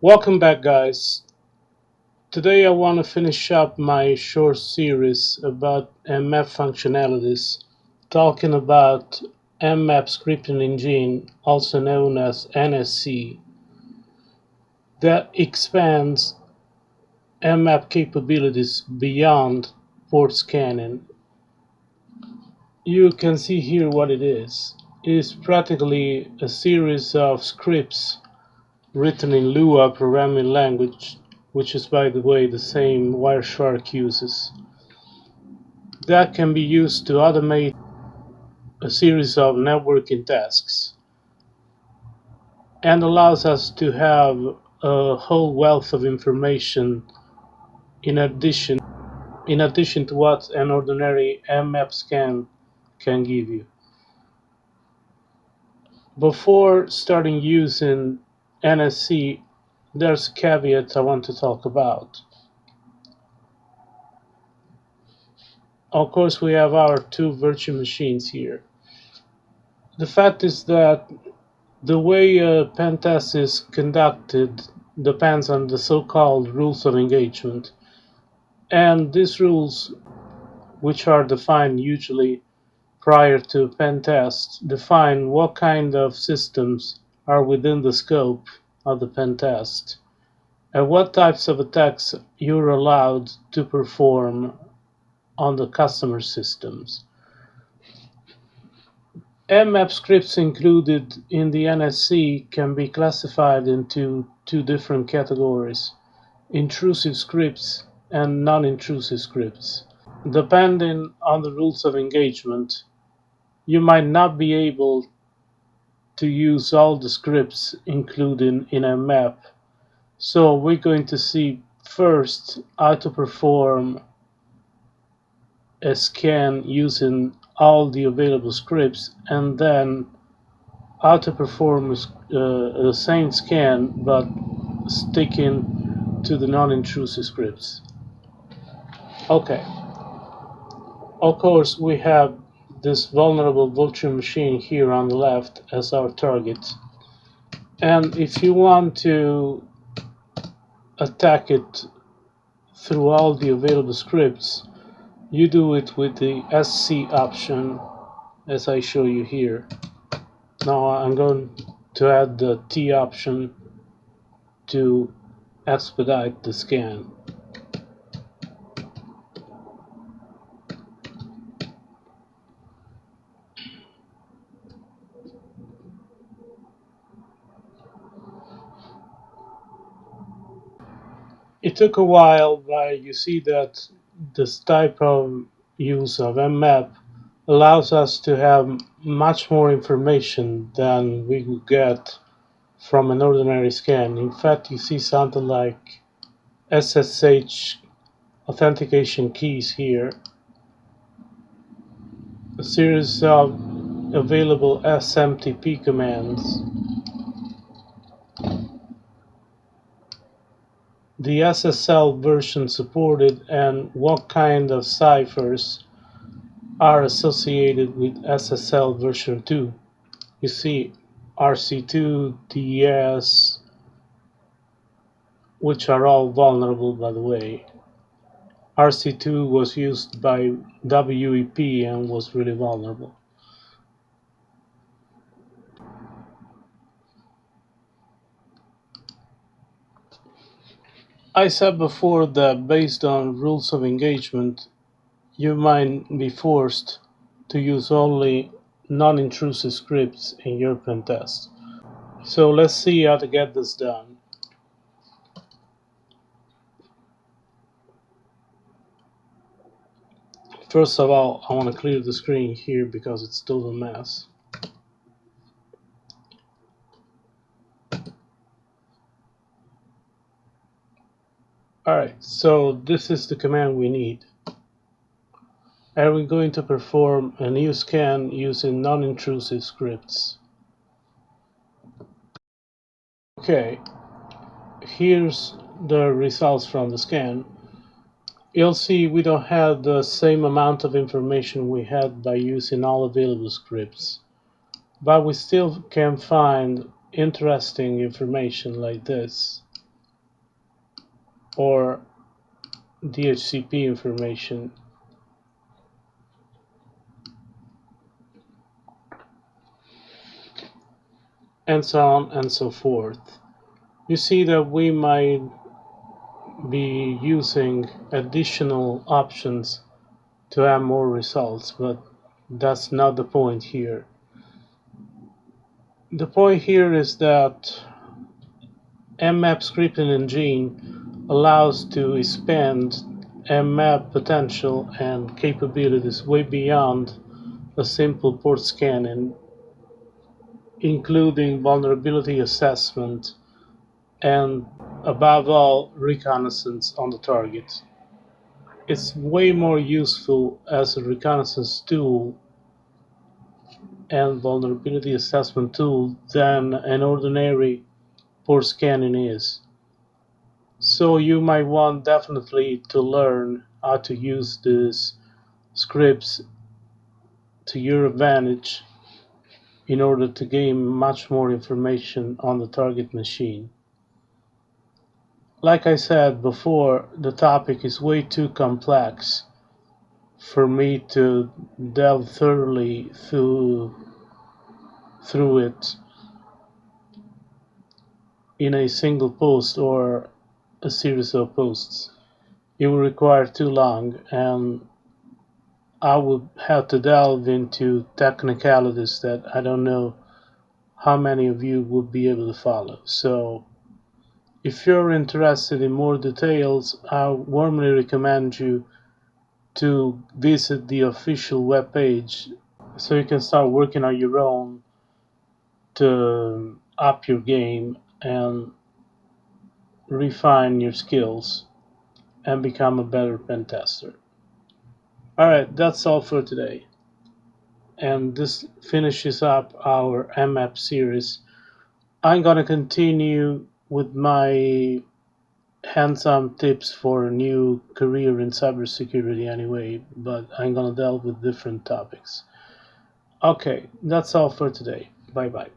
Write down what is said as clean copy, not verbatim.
Welcome back, guys. Today I want to finish up my short series about mmap functionalities, talking about mmap scripting engine, also known as NSE, that expands mmap capabilities beyond port scanning. You can see here what it is. It is practically a series of scripts written in Lua programming language, which is, by the way, the same Wireshark uses, that can be used to automate a series of networking tasks and allows us to have a whole wealth of information in addition to what an ordinary mmap scan can give you. Before starting using NSE, there's a caveat I want to talk about. Of course, we have our two virtual machines here. The fact is that the way a pen test is conducted depends on the so-called rules of engagement. And these rules, which are defined usually prior to a pen test, define what kind of systems are within the scope of the pen test and what types of attacks you're allowed to perform on the customer systems. mmap scripts included in the NSE can be classified into two different categories: intrusive scripts and non-intrusive scripts. Depending on the rules of engagement, you might not be able to use all the scripts included in a map. So we're going to see first how to perform a scan using all the available scripts, and then how to perform the same scan but sticking to the non-intrusive scripts. Okay, of course we have this vulnerable virtual machine here on the left as our target, and if you want to attack it through all the available scripts, you do it with the SC option as I show you here. Now I'm going to add the T option to expedite the scan. It took a while, but you see that this type of use of mmap allows us to have much more information than we would get from an ordinary scan. In fact, you see something like SSH authentication keys here, a series of available SMTP commands, the SSL version supported, and what kind of ciphers are associated with SSL version 2. You see RC2, DES, which are all vulnerable, by the way. RC2 was used by WEP and was really vulnerable. I said before that based on rules of engagement, you might be forced to use only non-intrusive scripts in your pen test. So let's see how to get this done. First of all, I want to clear the screen here because it's still a mess. Alright, so this is the command we need. And we're going to perform a new scan using non-intrusive scripts. Okay, here's the results from the scan. You'll see we don't have the same amount of information we had by using all available scripts, but we still can find interesting information like this. or DHCP information, and so on and so forth. You see that we might be using additional options to have more results, but that's not the point here. The point here is that mmap scripting engine allows to expand mmap potential and capabilities way beyond a simple port scanning, including vulnerability assessment and, above all, reconnaissance on the target. It's way more useful as a reconnaissance tool and vulnerability assessment tool than an ordinary port scanning is. So you might want definitely to learn how to use these scripts to your advantage in order to gain much more information on the target machine. Like I said before, the topic is way too complex for me to delve thoroughly through it in a single post or a series of posts. It would require too long, and I would have to delve into technicalities that I don't know how many of you would be able to follow. So if you're interested in more details, I warmly recommend you to visit the official webpage so you can start working on your own to up your game and refine your skills and become a better pen tester. Alright, that's all for today. And this finishes up our mmap series. I'm gonna continue with my hands-on tips for a new career in cybersecurity anyway, but I'm gonna delve with different topics. Okay, that's all for today. Bye bye.